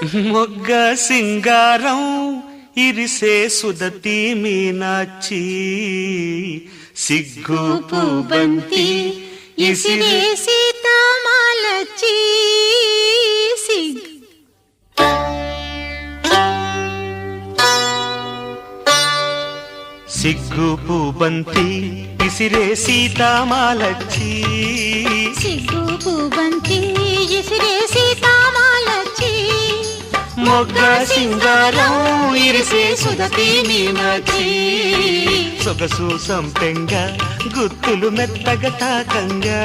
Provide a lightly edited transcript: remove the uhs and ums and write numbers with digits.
మొగ్గ సింగారం ఇరిసే సుదతి మీనాచి సిగ్గు పూబంతి ఇసిరే సీతామాలచ్చి సిగ్గు పూబంతి ఇసిరే సీతామాలచ్చి సిగ్గు పూబంతి ఇసిరే సీతామాలచ్చి మొగ్గ సింగారం ఇరిసే సుదతి మీనాచి సొగసు సంపెంగా గుత్తులు మెత్తగా తాకంగా